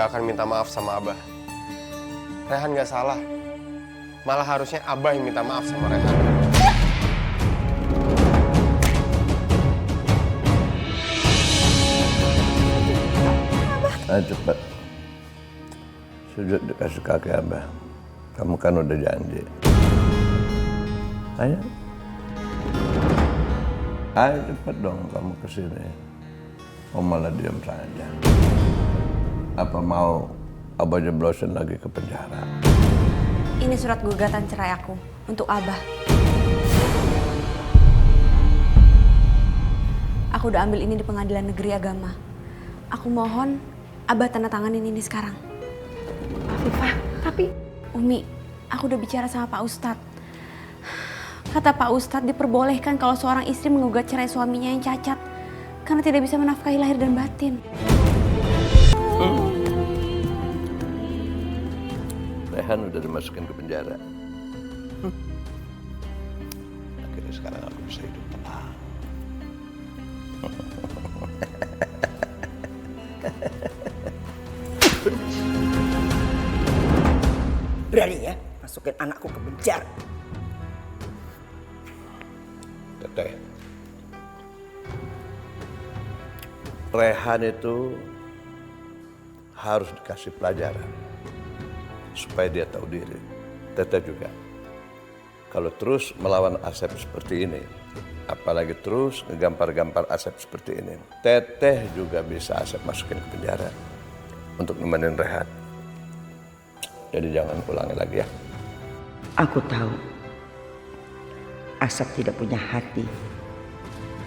nggak akan minta maaf sama Abah. Rehan nggak salah. Malah harusnya Abah yang minta maaf sama Rehan. Ayo cepat. Sujud dikasih kaki Abah. Kamu kan udah janji. Ayo. Ayo cepat dong kamu kesini. Oh malah diam saja. Apa mau Abah jeblosin lagi ke penjara? Ini surat gugatan cerai aku untuk Abah. Aku udah ambil ini di Pengadilan Negeri Agama. Aku mohon Abah tanda tanganin ini sekarang. Afifah, tapi... Umi, aku udah bicara sama Pak Ustadz. Kata Pak Ustadz diperbolehkan kalau seorang istri menggugat cerai suaminya yang cacat karena tidak bisa menafkahi lahir dan batin. Rehan udah dimasukin ke penjara. Akhirnya sekarang aku bisa hidup tenang. Berani ya masukin anakku ke penjara. Teteh, Rehan itu harus dikasih pelajaran supaya dia tahu diri. Teteh juga, kalau terus melawan Asep seperti ini, apalagi terus ngegampar-gampar Asep seperti ini, Teteh juga bisa Asep masukin ke penjara untuk nemenin Rehan. Jadi jangan ulangi lagi ya. Aku tahu Asap tidak punya hati.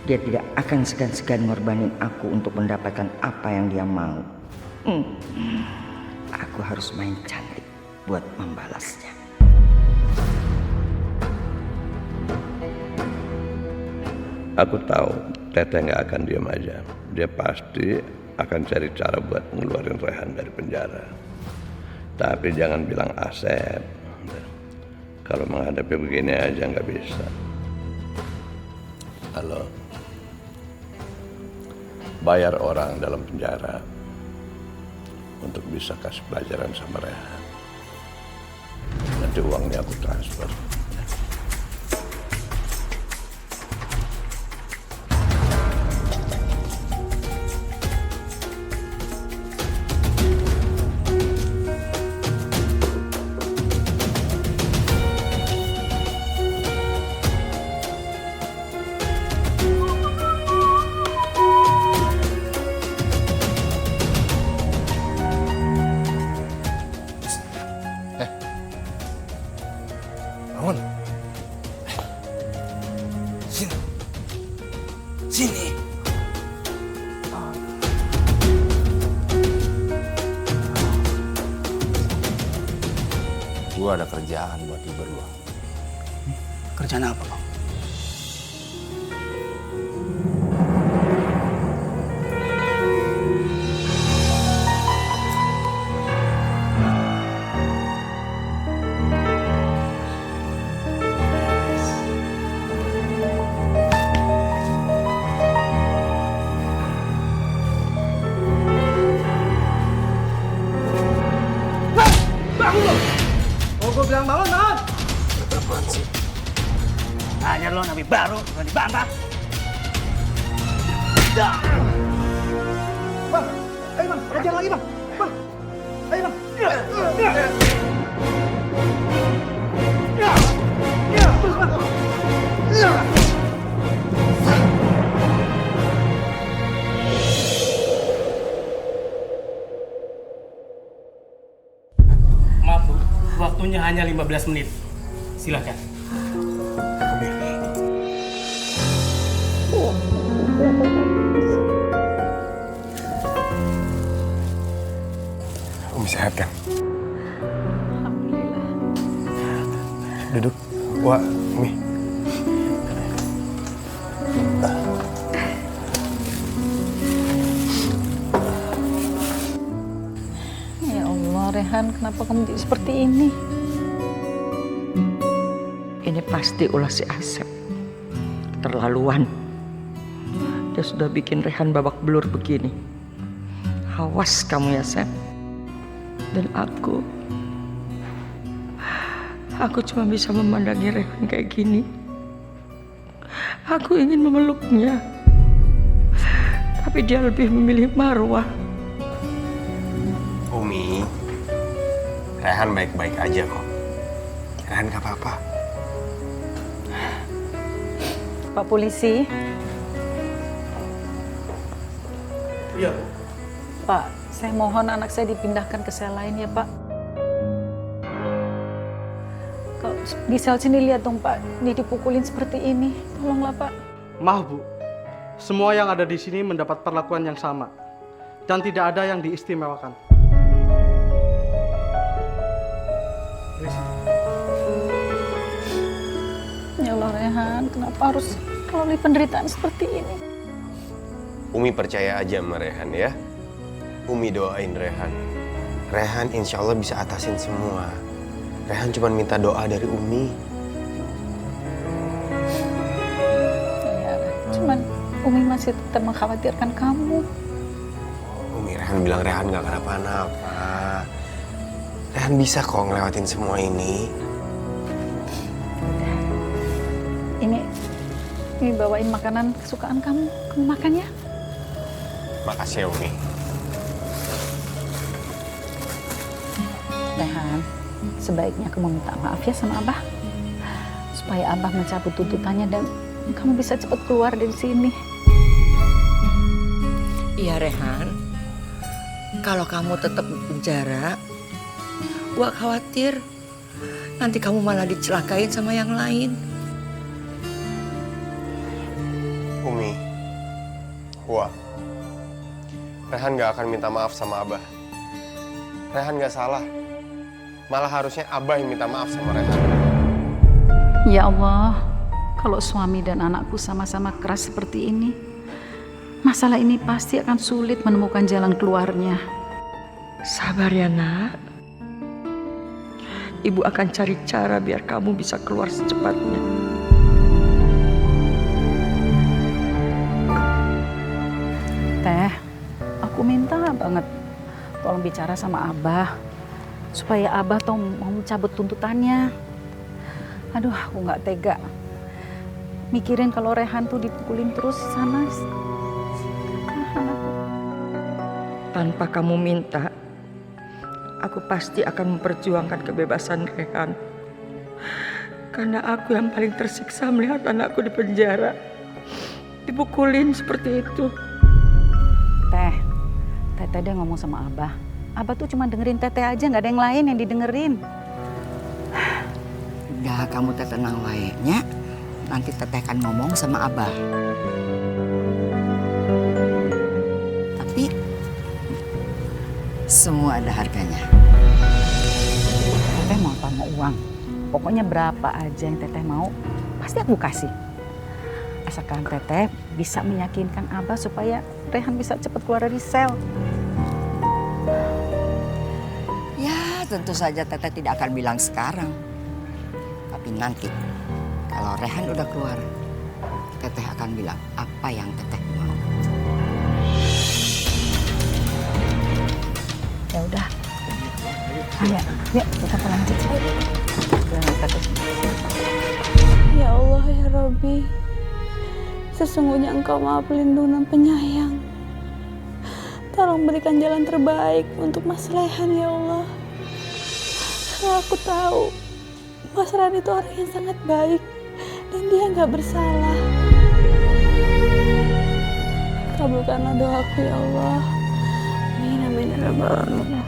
Dia tidak akan segan-segan ngorbanin aku untuk mendapatkan apa yang dia mau. Aku harus main cantik buat membalasnya. Aku tahu Teteh nggak akan diam aja. Dia pasti akan cari cara buat ngeluarin Rehan dari penjara. Tapi jangan bilang Asep. Kalau menghadapi begini aja nggak bisa. Halo. Bayar orang dalam penjara untuk bisa kasih pelajaran sama Rehan. Nanti uangnya aku transfer. Bangun. Sini. Gua ada kerjaan buat lu berdua. Kerjaan apa, Bang? Gue bilang bangun, bangun! Apaan sih? Hanya lo nabi baru, berani bantah. Bang, ayo bang, kejar lagi bang! Bang, ayo bang! Terus bang! Maaf, Bu. Waktunya hanya 15 menit. Silakan. Umi sehat kan? Duduk. Wah, Umi. Ya Allah, Rehan, kenapa kamu jadi seperti ini? Ini pasti ulah si Asep. Terlaluan. Dia sudah bikin Rehan babak belur begini. Awas kamu ya, Sep. Dan aku cuma bisa memandangi Rehan kayak gini. Aku ingin memeluknya, tapi dia lebih memilih Marwah. Umi, Rehan baik-baik aja kok. Rehan gak apa-apa. Pak polisi. Iya. Pak, saya mohon anak saya dipindahkan ke sel lain ya, Pak. Kalau di sel sini lihat dong, Pak, dia dipukulin seperti ini. Tolonglah, Pak. Maaf, Bu. Semua yang ada di sini mendapat perlakuan yang sama. Dan tidak ada yang diistimewakan. Ya Allah, Rehan, kenapa harus melalui penderitaan seperti ini? Umi percaya aja sama Rehan ya. Umi doain Rehan. Rehan insya Allah bisa atasin semua. Rehan cuma minta doa dari Umi. Ya, cuman Umi masih tetap mengkhawatirkan kamu. Umi, Rehan bilang Rehan gak kenapa-napa. Rehan bisa kok ngelewatin semua ini. Ini bawain makanan kesukaan kamu. Kamu makan ya. Makasih ya Umi. Rehan, sebaiknya kamu minta maaf ya sama Abah. Supaya Abah mencabut tuntutannya dan kamu bisa cepat keluar dari sini. Iya Rehan, kalau kamu tetap di penjara, gua khawatir nanti kamu malah dicelakain sama yang lain. Umi, Wah, Rehan gak akan minta maaf sama Abah. Rehan gak salah. Malah harusnya Abah yang minta maaf sama Rehan. Ya Allah, kalau suami dan anakku sama-sama keras seperti ini, masalah ini pasti akan sulit menemukan jalan keluarnya. Sabar ya nak. Ibu akan cari cara biar kamu bisa keluar secepatnya. Teh, aku minta banget tolong bicara sama Abah supaya Abah tuh mau mencabut tuntutannya. Aduh, aku nggak tega mikirin kalau Rehan tuh dipukulin terus sana. Tanpa kamu minta, aku pasti akan memperjuangkan kebebasan Rehan. Karena aku yang paling tersiksa melihat anakku di penjara, dipukulin seperti itu. Teteh dia ngomong sama Abah. Abah tuh cuma dengerin Teteh aja, nggak ada yang lain yang didengerin. Udah kamu tenang wae-nya. Nanti Teteh akan ngomong sama Abah. Tapi semua ada harganya. Teteh mau apa? Mau uang. Pokoknya berapa aja yang Teteh mau, pasti aku kasih. Asalkan Teteh bisa meyakinkan Abah supaya Rehan bisa cepat keluar dari sel. Ya, tentu saja Teteh tidak akan bilang sekarang. Tapi nanti, kalau Rehan udah keluar, Teteh akan bilang apa yang Teteh mau. Ya udah. Ayo, yuk kita pulang aja. Ya Allah ya Rabbi, sesungguhnya Engkau Maha Pelindung dan Penyayang. Tolong berikan jalan terbaik untuk Mas Rehan ya Allah. Karena aku tahu Mas Rehan itu orang yang sangat baik dan dia nggak bersalah. Kabulkanlah doaku ya Allah. Amin amin ya rabbal alamin.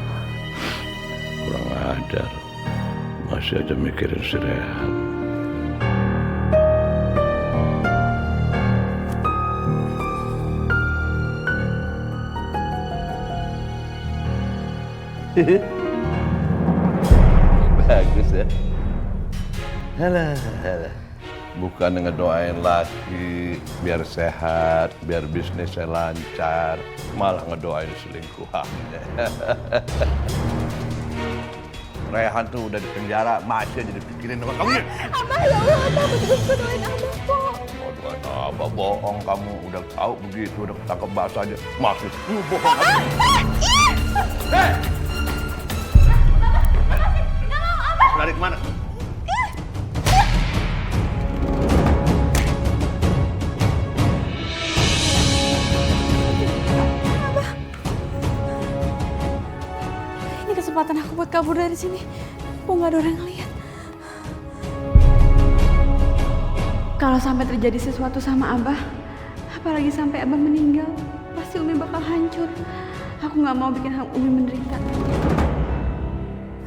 Kurang ajar, masih aja mikirin si Rehan. Bagus ya. Halah. Bukan ngedoain laki biar sehat, biar bisnisnya lancar, malah ngedoain selingkuhan. Rehan tuh udah di penjara, masih aja dipikirin sama kamu. Abah ya Allah, Abah betul-betul doain Abah kok. Doain apa? Bohong kamu, udah tahu begitu, udah ketangkep basah aja, masih bohong aja. kemana? Ini kesempatan aku buat kabur dari sini. Aku nggak ada orang ngeliat. Kalau sampai terjadi sesuatu sama Abah, apalagi sampai Abah meninggal, pasti Umi bakal hancur. Aku nggak mau bikin Umi menderita.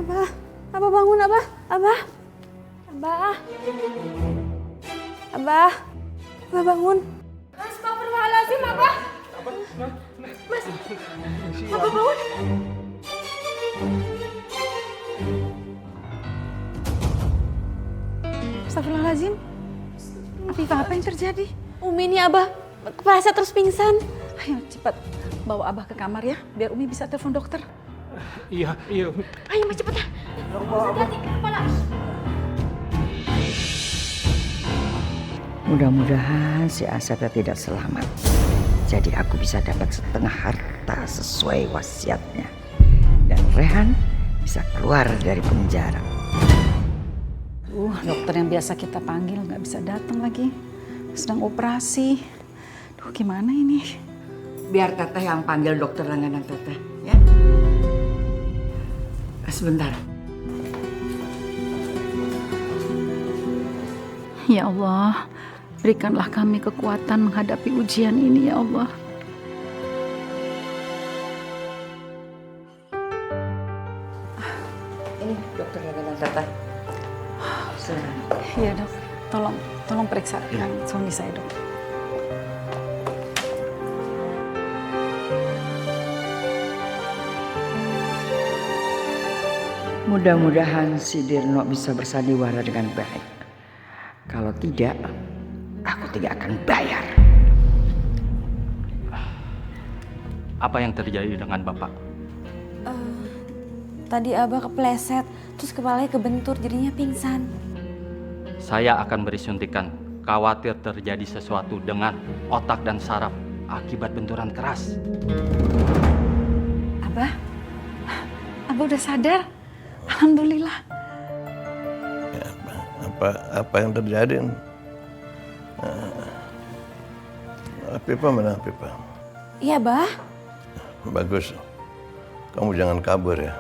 Abah, Abah bangun, Abah, Abah, Abah, Abah, Abah bangun. Astagfirullahaladzim, Abah. Mas, Abah bangun. Astagfirullahaladzim. Afifah, apa yang terjadi? Umi ini Abah kepleset terus pingsan. Ayo cepat bawa Abah ke kamar ya, biar Umi bisa telepon dokter. Iya. Ayo Mas cepet. Hati-hati ke kepala. Mudah-mudahan si Asepnya tidak selamat. Jadi aku bisa dapat setengah harta sesuai wasiatnya. Dan Rehan bisa keluar dari penjara. Dokter yang biasa kita panggil nggak bisa datang lagi. Sedang operasi. Duh, gimana ini? Biar Teteh yang panggil dokter langganan Teteh, ya. Sebentar. Ya Allah, berikanlah kami kekuatan menghadapi ujian ini ya Allah. Ini dokter langganan Teteh. Iya dok, tolong periksa yang suami saya dok. Mudah-mudahan si Dirno bisa bersandiwara dengan baik. Kalau tidak, aku tidak akan bayar. Apa yang terjadi dengan Bapak? Tadi Abah kepleset, terus kepalanya kebentur, jadinya pingsan. Saya akan beri suntikan. Khawatir terjadi sesuatu dengan otak dan saraf akibat benturan keras. Abah udah sadar? Alhamdulillah. Ya, apa yang terjadi? Afifah mana Afifah? Iya, Bah. Bagus. Kamu jangan kabur ya.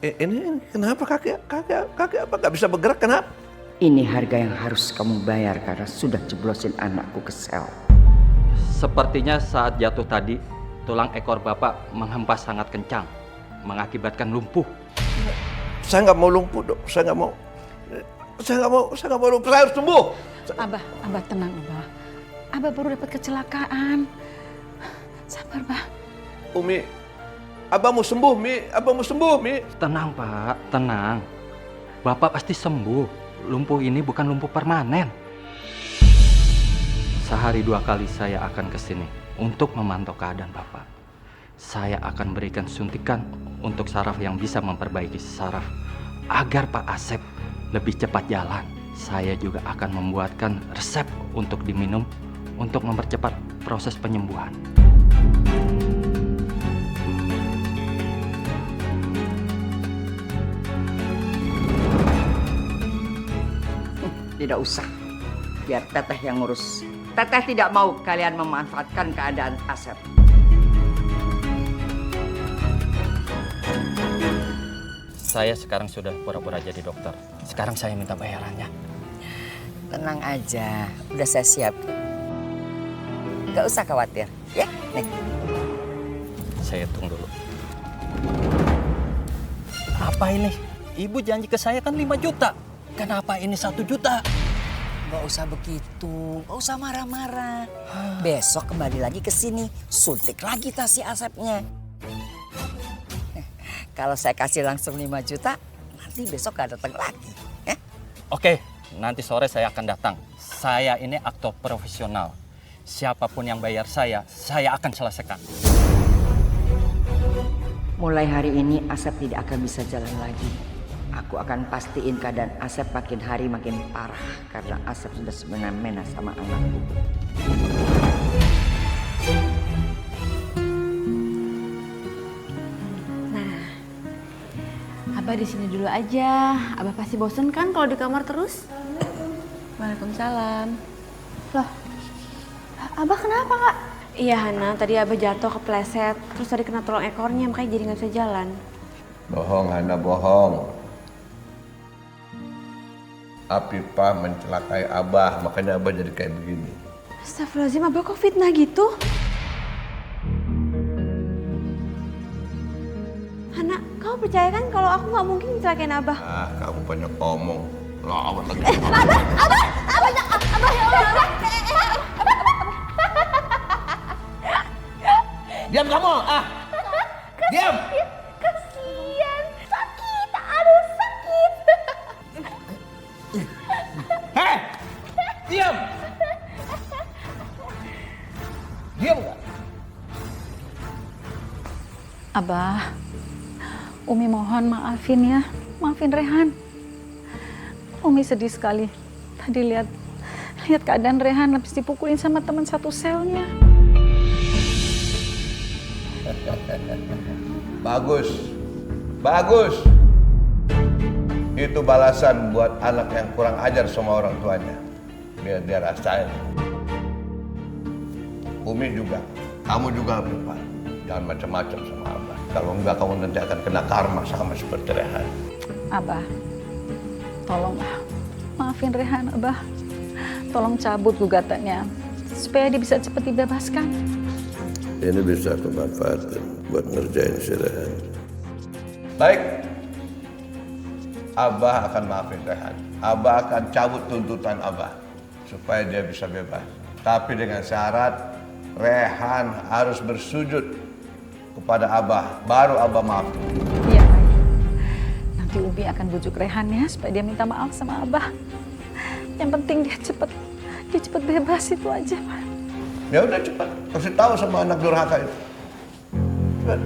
Ini kenapa kakek apa nggak bisa bergerak, kenapa? Ini harga yang harus kamu bayar karena sudah jeblosin anakku ke sel. Sepertinya saat jatuh tadi, tulang ekor Bapak menghempas sangat kencang, mengakibatkan lumpuh. Saya nggak mau lumpuh, Dok. Saya nggak mau lumpuh. Saya harus sembuh. Abah tenang Abah. Abah baru dapat kecelakaan. Sabar Bah. Umi, Abah mau sembuh, Mi. Abah mau sembuh, Mi. Tenang Pak, tenang. Bapak pasti sembuh. Lumpuh ini bukan lumpuh permanen. Sehari 2 kali saya akan ke sini untuk memantau keadaan Bapak. Saya akan berikan suntikan untuk saraf yang bisa memperbaiki saraf agar Pak Asep lebih cepat jalan. Saya juga akan membuatkan resep untuk diminum untuk mempercepat proses penyembuhan. Tidak usah, biar Teteh yang ngurus. Teteh tidak mau kalian memanfaatkan keadaan Asep. Saya sekarang sudah pura-pura jadi dokter. Sekarang saya minta bayarannya. Tenang aja, udah saya siap. Gak usah khawatir, ya? Nih. Saya hitung dulu. Apa ini? Ibu janji ke saya kan 5 juta. Kenapa ini 1 juta? Gak usah begitu, gak usah marah-marah. Besok kembali lagi ke sini, suntik lagi tas si Asepnya. Kalau saya kasih langsung 5 juta, nanti besok gak datang lagi. Oke, nanti sore saya akan datang. Saya ini aktor profesional. Siapapun yang bayar saya akan selesaikan. Mulai hari ini Asep tidak akan bisa jalan lagi. Aku akan pastiin keadaan Asep makin hari makin parah karena Asep sudah semena-mena sama anakku. Abah di sini dulu aja. Abah pasti bosen kan kalau di kamar terus? Waalaikumsalam. Loh, Abah kenapa kak? Iya Hana, tadi Abah jatuh kepleset. Terus tadi kena tulang ekornya, makanya jadi nggak bisa jalan. Bohong, Hana, bohong. Apipah mencelakai Abah, makanya Abah jadi kayak begini. Astagfirullahaladzim, Abah kok fitnah gitu? Hana, kamu percaya kan kalau aku nggak mungkin mencelakai Abah? Ah, kamu banyak ngomong. Lawan lagi. Abah ya Allah, Diam kamu, ah! Diam! Kasian, sakit, aduh sakit. Hei! Diam! Diam nggak? Abah, Umi mohon maafin ya, maafin Rehan. Umi sedih sekali. Tadi lihat keadaan Rehan habis dipukulin sama teman satu selnya. Bagus, bagus. Itu balasan buat anak yang kurang ajar sama orang tuanya. Biar dia rasain. Umi juga, kamu juga Pak. Jangan macam-macam sama Abah. Kalau enggak kamu nanti akan kena karma sama seperti Rehan. Abah, tolonglah maafin Rehan, Abah. Tolong cabut gugatannya supaya dia bisa cepat dibebaskan. Ini bisa aku manfaatin buat ngerjain si Rehan. Baik, Abah akan maafin Rehan. Abah akan cabut tuntutan Abah supaya dia bisa bebas. Tapi dengan syarat Rehan harus bersujud kepada Abah, baru Abah maafin. Iya, baik. Nanti Umi akan bujuk Rehan ya supaya dia minta maaf sama Abah. Yang penting dia cepat bebas itu aja, Pak. Ya udah cepat, kasih tahu sama anak durhaka itu. Cepat.